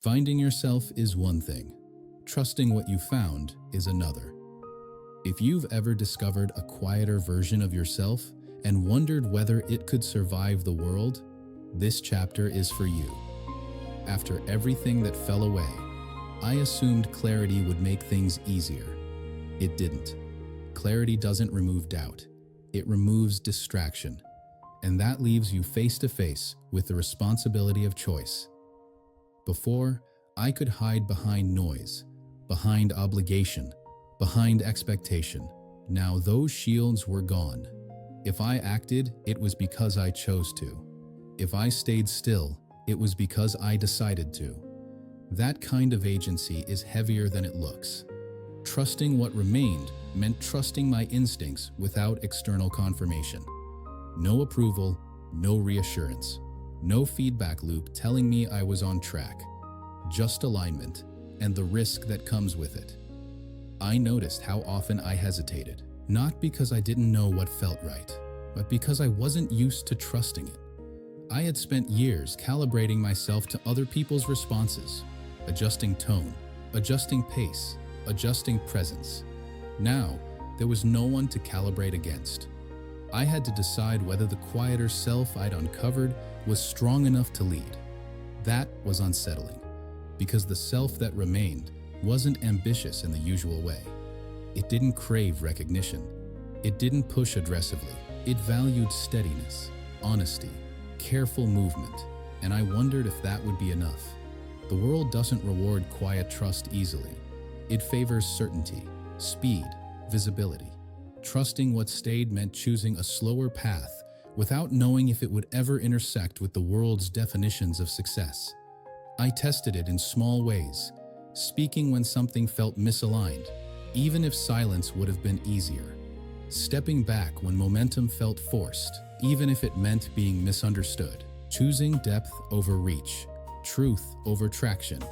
Finding yourself is one thing. Trusting what you found is another. If you've ever discovered a quieter version of yourself and wondered whether it could survive the world, this chapter is for you. After everything that fell away, I assumed clarity would make things easier. It didn't. Clarity doesn't remove doubt. It removes distraction. And that leaves you face to face with the responsibility of choice. Before, I could hide behind noise, behind obligation, behind expectation. Now those shields were gone. If I acted, it was because I chose to. If I stayed still, it was because I decided to. That kind of agency is heavier than it looks. Trusting what remained meant trusting my instincts without external confirmation. No approval, no reassurance, no feedback loop telling me I was on track. Just alignment and the risk that comes with it. I noticed how often I hesitated, not because I didn't know what felt right, but because I wasn't used to trusting it. I had spent years calibrating myself to other people's responses, adjusting tone, adjusting pace, adjusting presence. Now, there was no one to calibrate against. I had to decide whether the quieter self I'd uncovered was strong enough to lead. That was unsettling, because the self that remained wasn't ambitious in the usual way. It didn't crave recognition. It didn't push aggressively. It valued steadiness, honesty, careful movement, and I wondered if that would be enough. The world doesn't reward quiet trust easily. It favors certainty, speed, visibility. Trusting what stayed meant choosing a slower path without knowing if it would ever intersect with the world's definitions of success. I tested it in small ways, speaking when something felt misaligned, even if silence would have been easier. Stepping back when momentum felt forced, even if it meant being misunderstood. Choosing depth over reach, truth over traction.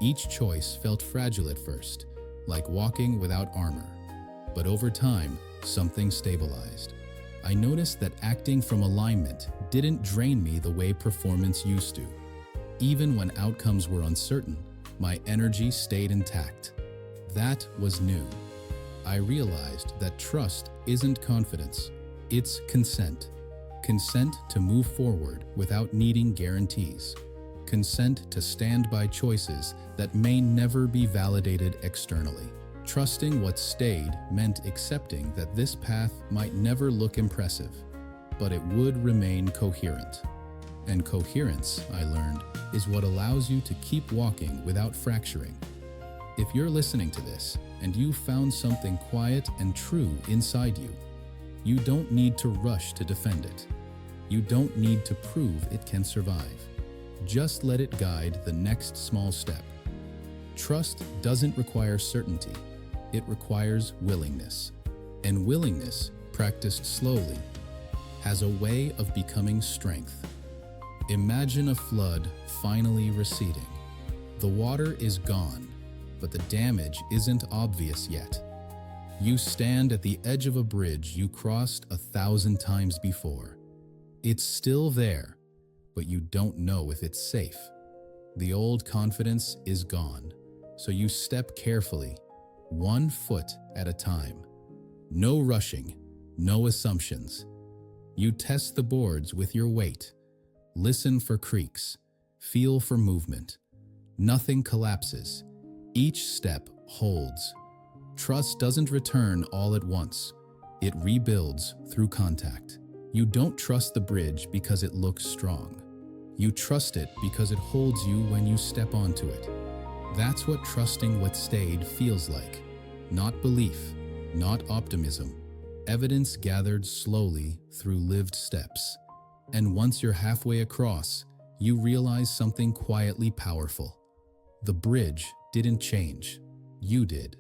Each choice felt fragile at first, like walking without armor. But over time, something stabilized. I noticed that acting from alignment didn't drain me the way performance used to. Even when outcomes were uncertain, my energy stayed intact. That was new. I realized that trust isn't confidence, it's consent. Consent to move forward without needing guarantees. Consent to stand by choices that may never be validated externally. Trusting what stayed meant accepting that this path might never look impressive, but it would remain coherent. And coherence, I learned, is what allows you to keep walking without fracturing. If you're listening to this and you found something quiet and true inside you, you don't need to rush to defend it. You don't need to prove it can survive. Just let it guide the next small step. Trust doesn't require certainty. It requires willingness. And willingness, practiced slowly, has a way of becoming strength. Imagine a flood finally receding. The water is gone, but the damage isn't obvious yet. You stand at the edge of a bridge you crossed 1,000 times before. It's still there, but you don't know if it's safe. The old confidence is gone, so you step carefully, 1 foot at a time. No rushing, no assumptions. You test the boards with your weight. Listen for creaks. Feel for movement. Nothing collapses. Each step holds. Trust doesn't return all at once. It rebuilds through contact. You don't trust the bridge because it looks strong. You trust it because it holds you when you step onto it. That's what trusting what stayed feels like. Not belief, not optimism. Evidence gathered slowly through lived steps. And once you're halfway across, you realize something quietly powerful. The bridge didn't change. You did.